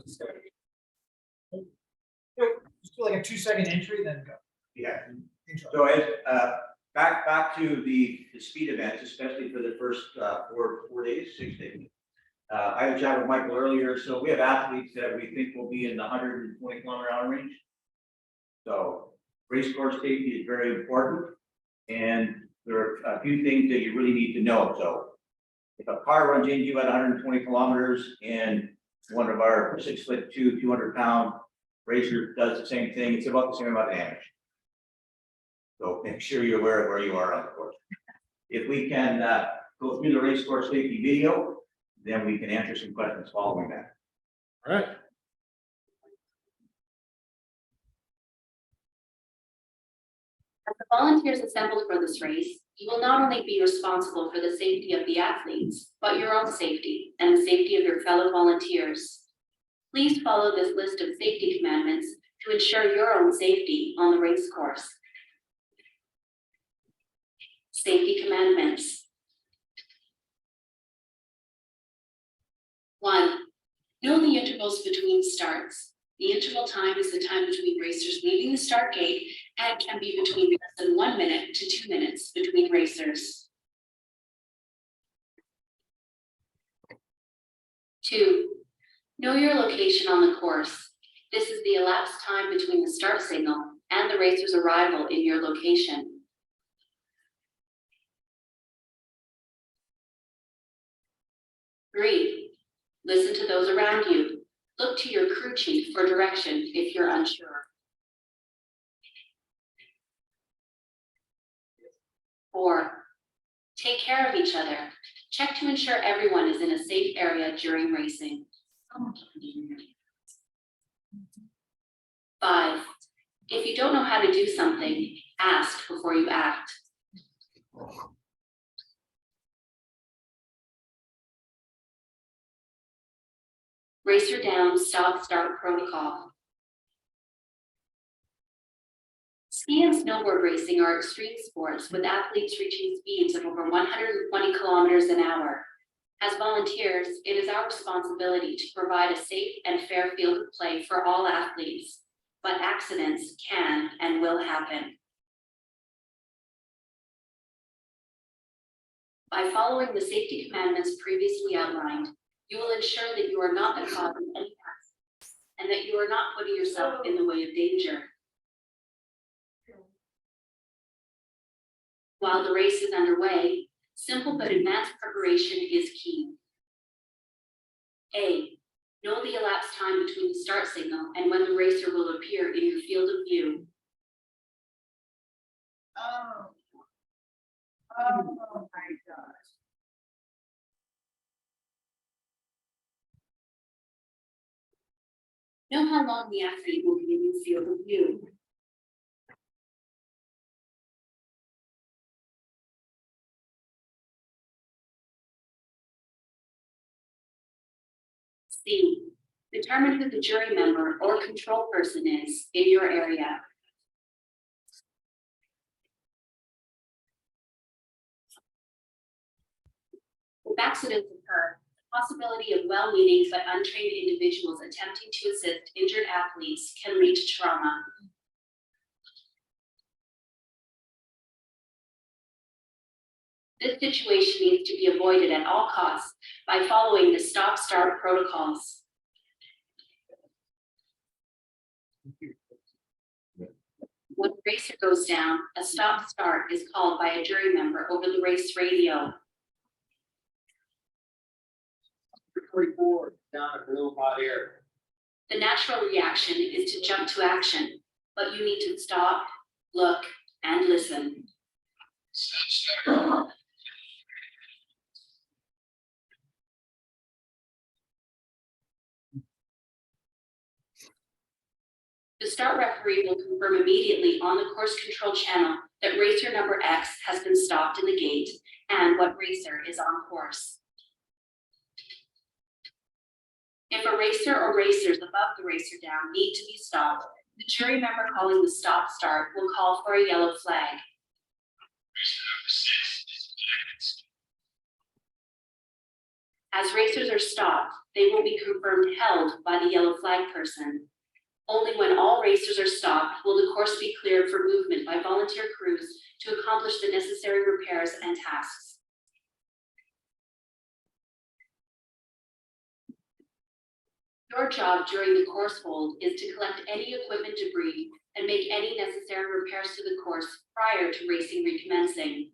Just do like a 2-second entry, then go. Yeah. Intro. So as, back to the speed events, especially for the first 4 days, 6 days. I had a chat with Michael earlier, so we have athletes that we think will be in the 120-kilometer-hour range. So race course safety is very important, and there are a few things that you really need to know. So if a car runs into you at 120 kilometers and one of our 6'2", 200-pound racer does the same thing, it's about the same amount of damage. So make sure you're aware of where you are on the course. If we can go through the race course safety video, then we can answer some questions following that. All right. As the volunteers assembled for this race, you will not only be responsible for the safety of the athletes, but your own safety and the safety of your fellow volunteers. Please follow this list of safety commandments to ensure your own safety on the race course. Safety commandments. 1. Know the intervals between starts. The interval time is the time between racers leaving the start gate and can be between less than 1 minute to 2 minutes between racers. 2. Know your location on the course. This is the elapsed time between the start signal and the racer's arrival in your location. 3. Listen to those around you. Look to your crew chief for direction if you're unsure. 4. Take care of each other. Check to ensure everyone is in a safe area during racing. 5. If you don't know how to do something, ask before you act. 'Racer down, stop, start protocol. Ski and snowboard racing are extreme sports with athletes reaching speeds of over 120 kilometers an hour. As volunteers, it is our responsibility to provide a safe and fair field of play for all athletes, but accidents can and will happen. By following the safety commandments previously outlined, you will ensure that you are not the cause of any accidents and that you are not putting yourself in the way of danger. While the race is underway, simple but advanced preparation is key. A. Know the elapsed time between the start signal and when the racer will appear in your field of view. Oh my gosh. Know how long the athlete will be in your field of view. C. Determine who the jury member or control person is in your area. If accidents occur, the possibility of well-meaning but untrained individuals attempting to assist injured athletes can lead to trauma. This situation needs to be avoided at all costs by following the stop-start protocols. When a racer goes down, a stop-start is called by a jury member over the race radio. 44 down at Blue Hot Air. The natural reaction is to jump to action, but you need to stop, look, and listen. The start referee will confirm immediately on the course control channel that racer number X has been stopped in the gate and what racer is on course. If a racer or racers above the racer down need to be stopped, the jury member calling the stop start will call for a yellow flag. Racer number 6 is flagged. As racers are stopped, they will be confirmed held by the yellow flag person. Only when all racers are stopped will the course be cleared for movement by volunteer crews to accomplish the necessary repairs and tasks. Your job during the course hold is to collect any equipment debris and make any necessary repairs to the course prior to racing recommencing.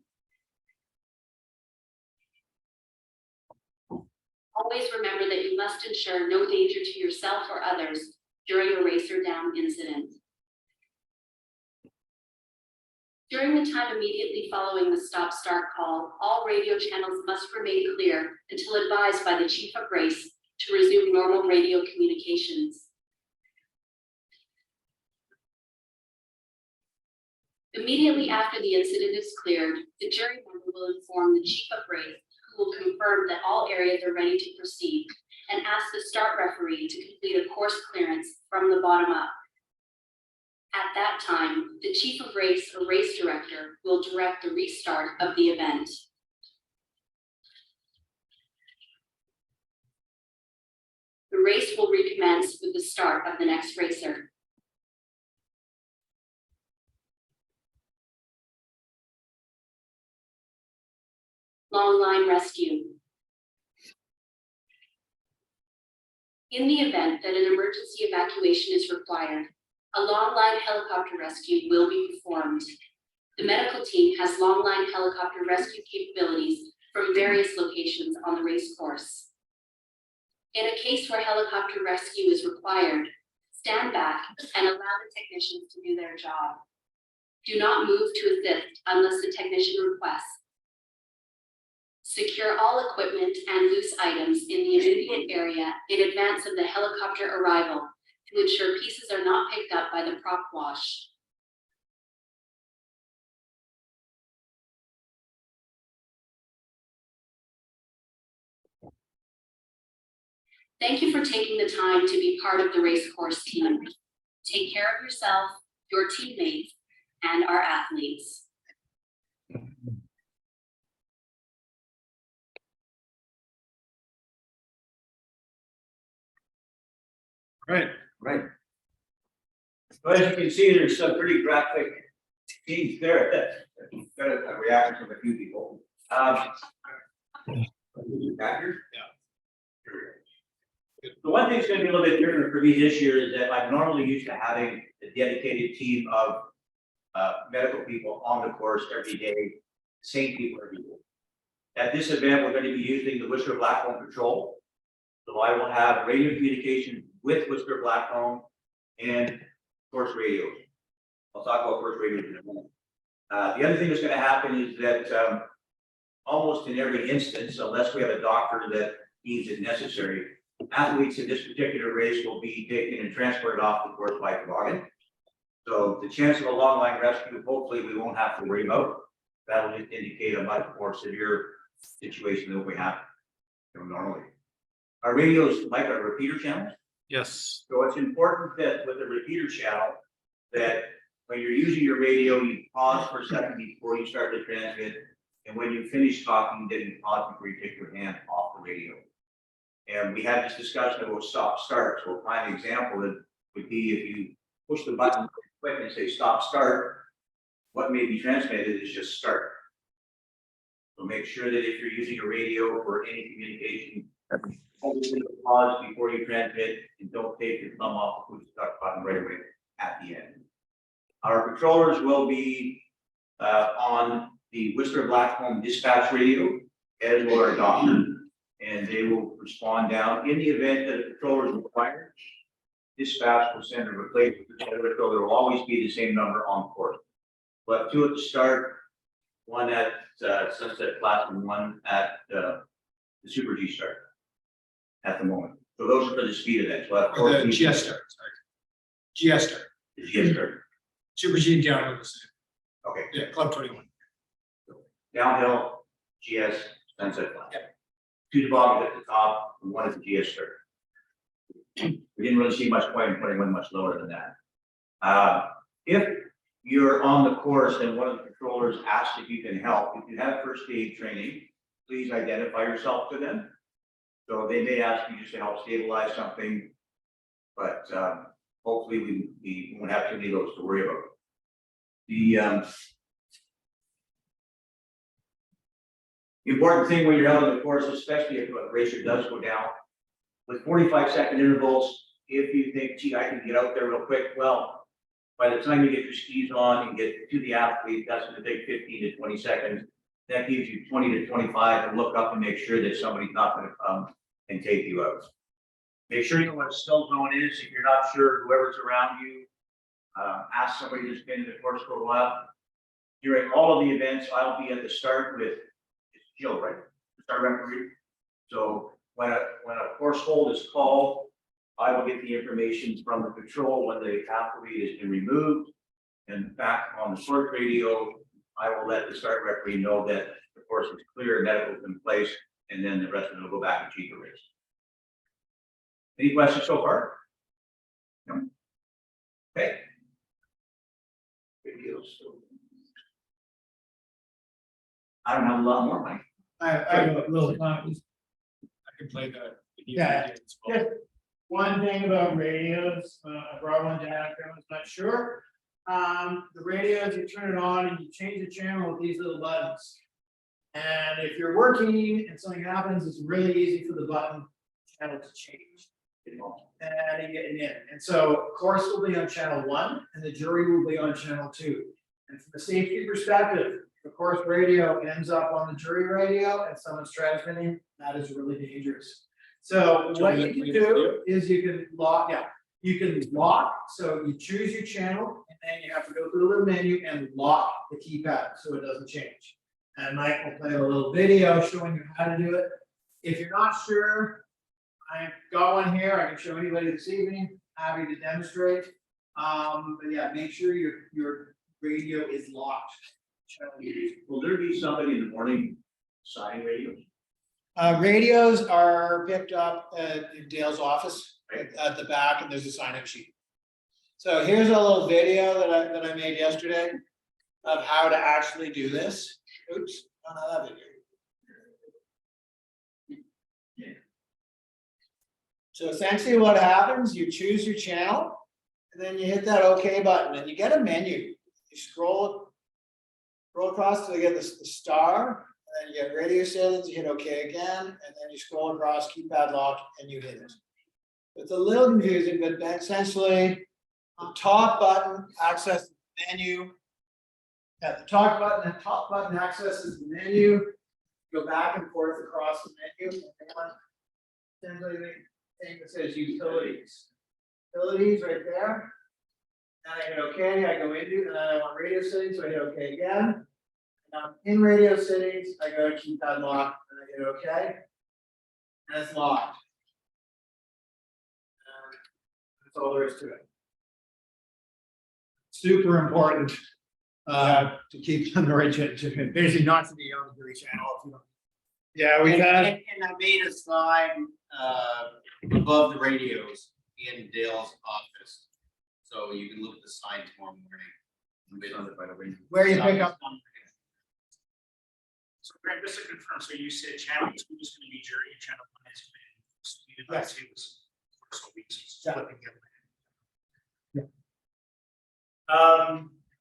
Always remember that you must ensure no danger to yourself or others during a racer down incident. During the time immediately following the stop-start call, all radio channels must remain clear until advised by the chief of race to resume normal radio communications. Immediately after the incident is cleared, the jury member will inform the chief of race, who will confirm that all areas are ready to proceed, and ask the start referee to complete a course clearance from the bottom up. At that time, the chief of race or race director will direct the restart of the event. The race will recommence with the start of the next racer. Long line rescue. In the event that an emergency evacuation is required, a long line helicopter rescue will be performed. The medical team has long line helicopter rescue capabilities from various locations on the race course. In a case where helicopter rescue is required, stand back and allow the technicians to do their job. Do not move to assist unless the technician requests. Secure all equipment and loose items in the immediate area in advance of the helicopter arrival to ensure pieces are not picked up by the prop wash. Thank you for taking the time to be part of the race course team. Take care of yourself, your teammates, and our athletes. Right. Right. Well, as you can see, there's some pretty graphic scenes there. Got a reaction from a few people. Back here? The one thing that's going to be a little bit different for me this year is that I'm normally used to having a dedicated team of medical people on the course every day, same people every day. At this event, we're going to be using the Whistler Blackcomb Patrol. So I will have radio communication with Whistler Blackcomb and course radios. I'll talk about course radios in a moment. The other thing that's going to happen is that almost in every instance, unless we have a doctor that deems it necessary, athletes in this particular race will be taken and transported off the course by toboggan. So the chance of a long line rescue, hopefully we won't have to worry about. That will just indicate a much more severe situation than we have normally. Our radios, like our repeater channels. Yes. So it's important that with the repeater channel, that when you're using your radio, you pause for a second before you start to transmit. And when you finish talking, then you pause before you take your hand off the radio. And we had this discussion about stop start. So a prime example would be if you push the button quick and say stop start, what may be transmitted is just start. So make sure that if you're using a radio for any communication, hold a pause before you transmit and don't take your thumb off the push start button right away at the end. Our controllers will be on the Whistler Blackcomb dispatch radio, as will our doctor, and they will respond down. In the event that a controller is required, dispatch will send a replacement controller, so there will always be the same number on course. But two at the start, one at Sunset Class and one at the Super G start at the moment. So those are for the speed events. We'll have Or the GS start, sorry. GS start. the GS start. Super G and downhill was the Okay. same. Yeah, Club 21. Downhill, GS, Sunset Class. Yep. Two toboggans at the top, and one at the GS start. We didn't really see much point in putting one much lower than that. If you're on the course and one of the controllers asks if you can help, if you have first aid training, please identify yourself to them. So they may ask you just to help stabilize something, but hopefully we won't have too many of those to worry about. The important thing when you're out of the course, especially if a racer does go down, with 45-second intervals, if you think, gee, I can get out there real quick, well, by the time you get your skis on and get to the athlete, that's going to take 15 to 20 seconds. That gives you 20 to 25 to look up and make sure that somebody's not going to come and take you out. Make sure you know what a still zone is. If you're not sure, whoever's around you, ask somebody who's been in the course for a while. During all of the events, I'll be at the start with Jill, right? The start referee. So when a course hold is called, I will get the information from the patrol when the athlete has been removed. And back on the short radio, I will let the start referee know that the course is clear, medical is in place, and then the rest of them will go back and cheat the race. Any questions so far? No. Okay. Good deal. So I don't have a lot more, Mike. I have a little comment. I can play the video. Yeah. as well. Just one thing about radios, I brought one down, I was not sure. The radios, you turn it on and you change the channel with these little buttons. And if you're working and something happens, it's really easy for the button channel to change. And you get in. And so course will be on channel 1 and the jury will be on channel 2. And from a safety perspective, the course radio ends up on the jury radio and someone's transmitting, that is really dangerous. So what you can do is you can lock, you can lock, so you choose your channel and then you have to go through the little menu and lock the keypad so it doesn't change. And Mike will play a little video showing you how to do it. If you're not sure, I've got one here, I can show anybody this evening, happy to demonstrate. But yeah, make sure your radio is locked. Will there be somebody in the morning signing radios? Radios are picked up in Dale's office at the back, and there's a sign-up sheet. So here's a little video that I made yesterday of how to actually do this. Oops, don't have that video. So essentially what happens, you choose your channel, and then you hit that OK button, and you get a menu. You scroll across till you get the star, and then you get radio settings, you hit OK again, and then you scroll across, keypad lock, and you hit it. It's a little confusing, but essentially, the top button accesses the menu. At the top button accesses the menu. Go back and forth across the menu. Essentially, the thing that says utilities. Utilities right there. And I hit OK, I go into, and then I want radio settings, so I hit OK again. Now in radio settings, I go to keypad lock, and I hit OK. And it's locked. And that's all there is to it. Super important to keep on the right channel, basically not to be on the jury channel. If you don't. Yeah, we've had. And I made a sign above the radios in Dale's office. So you can look at the sign tomorrow morning. Where you pick up. So Greg, just to confirm, so you said channel 2 is going to be jury, and channel 1 is going to be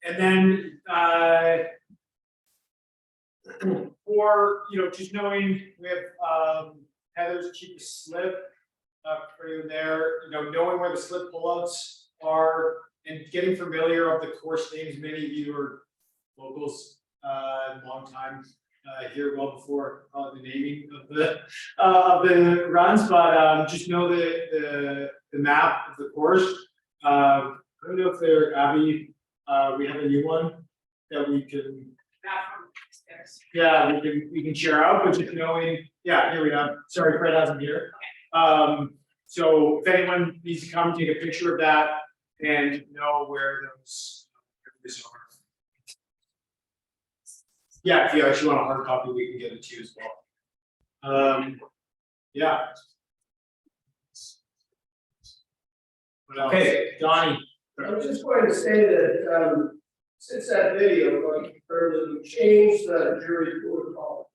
and then for just knowing with Heather's cheapest slip for you there, knowing where the slip pullouts are and getting familiar of the course names. Many of you are locals, long time here, well before the naming of the runs, but just know the map of the course. I don't know if there, Abby, we have a new one that we can. Yeah, we can share out, but just knowing, yeah, here we are. Sorry, Fred hasn't here. So if anyone needs to come take a picture of that and know where those are. Yeah, if you actually want a hard copy, we can get it to you as well. Yeah. Okay, Donnie. I was just going to say that, since that video, like, we changed the jury protocol.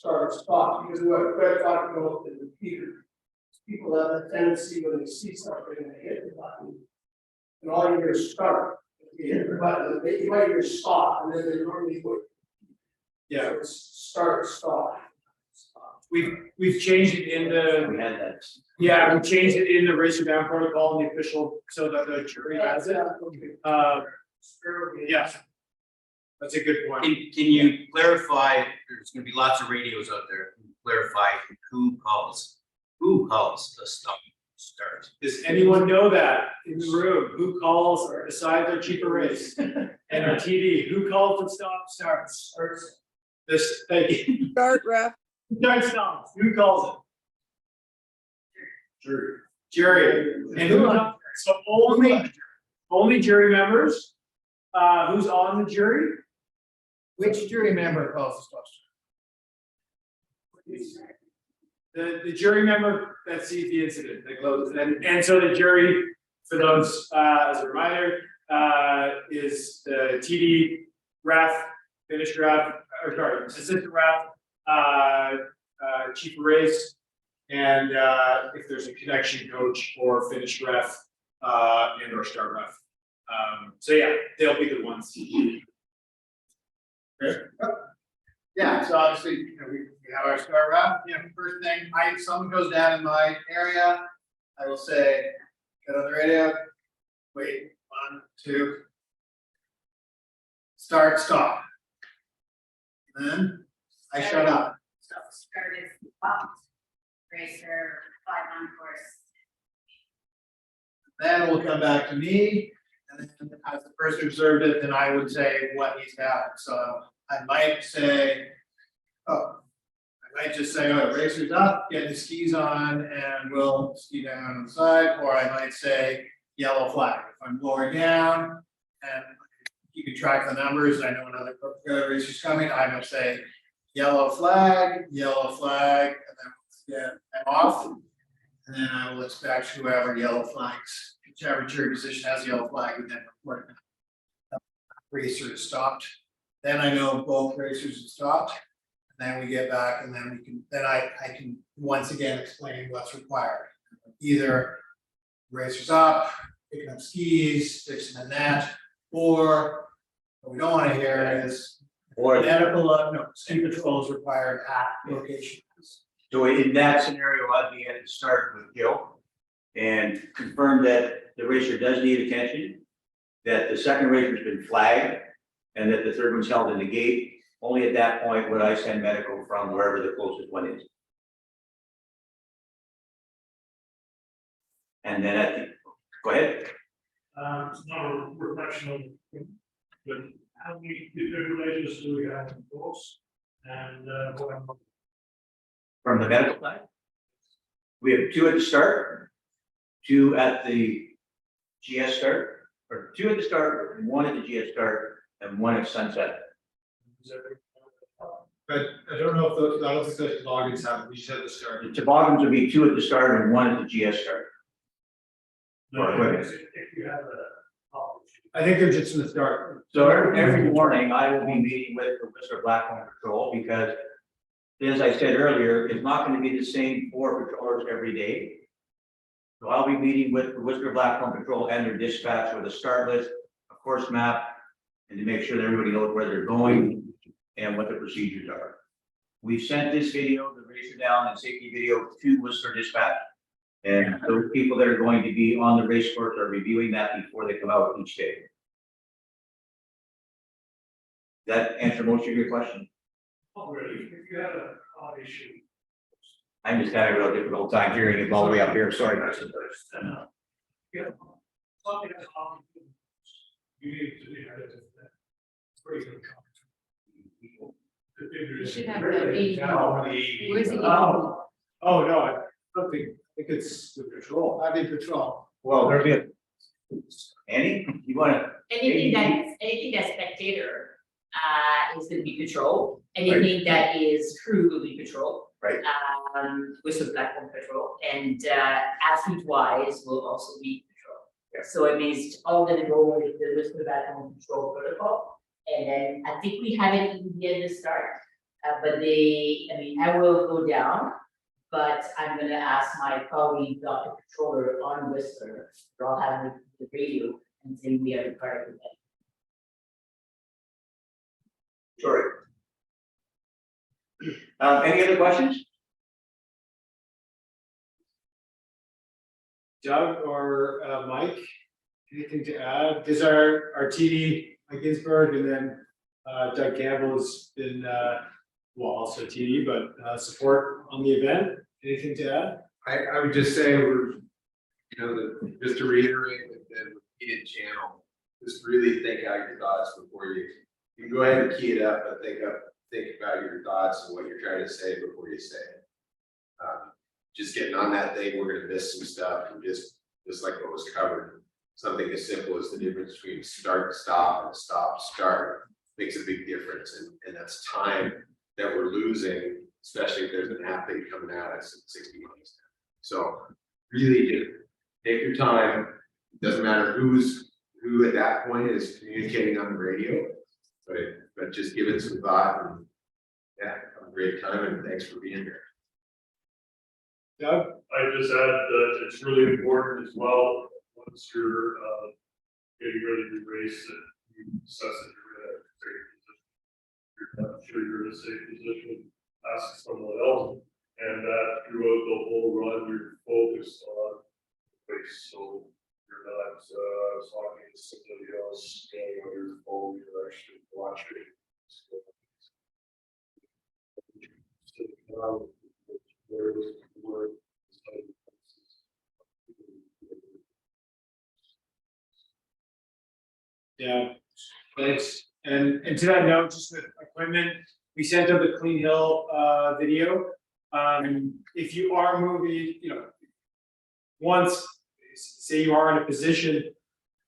start stop, because what Fred talked about in the Peter. People have a tendency when they see something and they hit the button. And all you hear is start, if you hit the button, you might hear stop, and then they normally would. Yeah, So it's start, stop. we've changed it in the, We had that. yeah, we changed it in the racer down protocol in the official, so that the jury has it. Yes. That's a good point. Can you clarify, there's gonna be lots of radios out there, clarify who calls the stop start? Does anyone know that in the room? Who calls or decides their cheaper race? And our TD, who calls the stop starts? This, thank you. Start ref. Start stops, who calls it? Jury. And who, so only jury members, who's on the jury? Which jury member calls the stop start? The jury member that sees the incident that closes, and so the jury, for those, as a reminder, is the TD ref, finished ref, or sorry, assistant ref, chief of race, and if there's a connection coach or finished ref, and or start ref. So yeah, they'll be the ones. Yeah, so obviously, you know, we have our start route, you know, first thing, someone goes down in my area, I will say, get on the radio, wait, 1, 2. Start, stop. And then I shut up. So start is bumped, racer, 5 on course. Then it will come back to me, and then as the person who observed it, then I would say what needs to happen, so I might say, I might just say, oh, racer's up, get the skis on, and we'll ski down on the side, or I might say yellow flag, if I'm lower down, and keeping track of the numbers, I know another racer's coming, I will say yellow flag, and then get them off. And then I will expect whoever yellow flags, whichever jury position has yellow flag, would then report it. Racer is stopped, then I know both racers have stopped. And then we get back and then I can once again explain what's required. Either racers up, picking up skis, fixing the net, or what we don't wanna hear is medical, no, ski patrol is required at location. So in that scenario, I'd be at the start with Joe and confirm that the racer does need attention, that the second racer's been flagged, and that the third one's held in the gate. Only at that point would I send medical from wherever the closest one is. And then go ahead. It's not a reflection of, but how many defibrillators do we have in force? And what From the medical side? We have 2 at the start, 2 at the GS start, or 2 at the start, 1 at the GS start, and 1 at sunset. But I don't know if those, I don't think those logins have, we just had the start. The toboggans would be 2 at the start and 1 at the GS start. if you have I think they're just in the start. So every morning I will be meeting with the Whistler Blackcomb Patrol because, as I said earlier, it's not going to be the same 4 patrollers every day. So I'll be meeting with the Whistler Blackcomb Patrol and their dispatch with a start list, a course map, and to make sure that everybody knows where they're going and what the procedures are. We've sent this video, the racer down and safety video, to Whistler Dispatch. And those people that are going to be on the race course are reviewing that before they come out each day. That answer most of your question? really, if you had a hard issue. I'm just having a real difficult time hearing it all the way up here, sorry. Yeah. Something that's hard. You need to be able to. It's pretty good. You should have the where's it? Oh, no, I don't think, I think it's the patrol. I'd be patrol. Well, there'll be a. Annie, you wanna? Anything that's spectator is gonna be patrol, anything that is crew will be patrol. Right. Whistler Blackcomb Patrol, and athlete wise will also be patrol. Yeah. So it means all gonna go with the Whistler Blackcomb Patrol protocol, and then I think we haven't even yet to start. But I will go down, but I'm gonna ask my colleague, Dr. Controller on Whistler, they'll have the radio and say we are required of that. Sorry. Any other questions? Doug or Mike, anything to add? Because our TD, Mike Ginsberg, and then Doug Campbell has been, well, also TD, but support on the event. Anything to add? I would just say just to reiterate with the repeated channel, just really think out your thoughts before you can go ahead and key it up, but think about your thoughts and what you're trying to say before you say it. Just getting on that thing, we're gonna miss some stuff, and just like what was covered. Something as simple as the difference between start, stop, and stop, start makes a big difference, and that's time that we're losing, especially if there's an athlete coming at us at 60 miles. So really do take your time. It doesn't matter who at that point is communicating on the radio, but just give it some thought, and yeah, have a great time, and thanks for being here. Doug? I just add that it's really important as well, once you're getting ready to race, that you assess that you're in a safe position. You're not sure you're in a safe position, ask someone else, and that throughout the whole run, you're focused on the race, so you're not talking to somebody else, going on your phone, you're actually watching. Yeah, thanks. And to that note, just with equipment, we sent out the Clean Hill video. If you are moving, once, say you are in a position,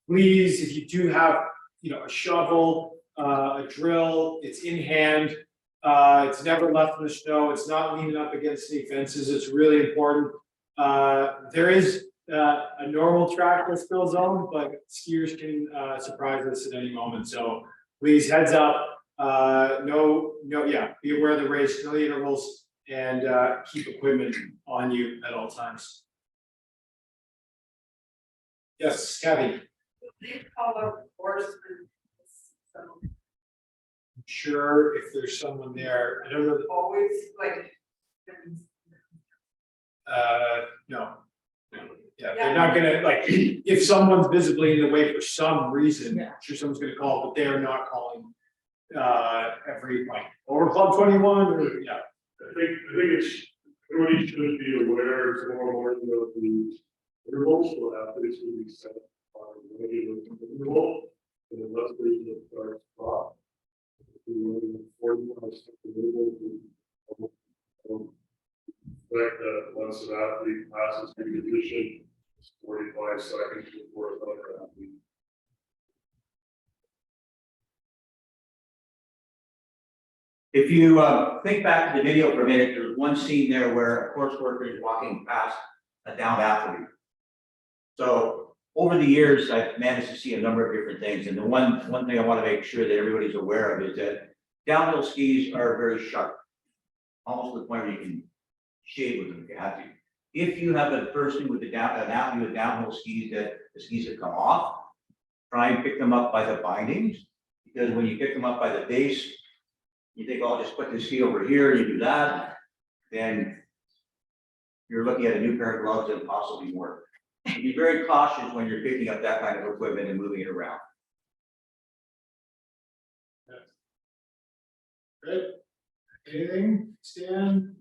please, if you do have, a shovel, a drill, it's in hand. It's never left in the snow. It's not leaning up against any fences. It's really important. There is a normal track that's still zoned, but skiers can surprise us at any moment. So please, heads up. Be aware of the race, know the intervals, and keep equipment on you at all times. Yes, Kathy. They call out horsemen. So Sure, if there's someone there, I don't know. always like. No. Yeah, they're not gonna, like, if someone's visibly in the way for some reason, I'm sure someone's gonna call, but they're not calling. Every, like, over Club 21, or, yeah. I think it's, everybody should be aware tomorrow morning of the intervals, so athletes will be set on a regular interval, and unless there's a start spot. If we're running 45 second interval, like that once an athlete passes the position, it's 45 seconds before another athlete. If you think back to the video for a minute, there's one scene there where a course worker is walking past a downed athlete. So over the years, I've managed to see a number of different things. And the one thing I want to make sure that everybody's aware of is that downhill skis are very sharp, almost to the point where you can shave with them if you have to. If you have a person with an athlete with downhill skis that the skis have come off, try and pick them up by the bindings, because when you pick them up by the base, you think, I'll just put this ski over here, you do that, then you're looking at a new pair of gloves and possibly more. So be very cautious when you're picking up that kind of equipment and moving it around. Good. Anything, Stan?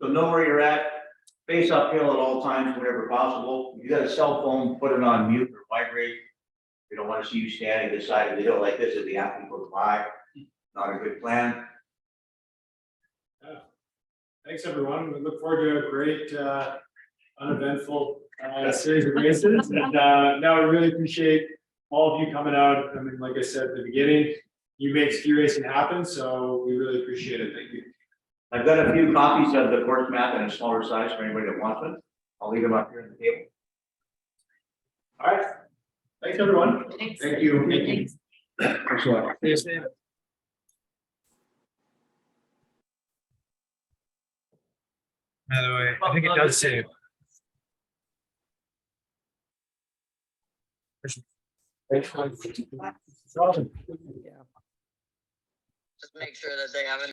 So know where you're at, face uphill at all times whenever possible. If you got a cell phone, put it on mute or vibrate. We don't want to see you standing at the side of the hill like this as the athlete goes by. Not a good plan. Yeah. Thanks, everyone. We look forward to a great, uneventful series of races. And no, I really appreciate all of you coming out. I mean, like I said at the beginning, you make ski racing happen, so we really appreciate it. Thank you. I've got a few copies of the course map in a smaller size for anybody that wants one. I'll leave them up here on the table. All right. Thanks, everyone. Thanks. Thank you. Thanks. Excellent. Yes, ma'am. By the way, I think it does save. Just make sure that they haven't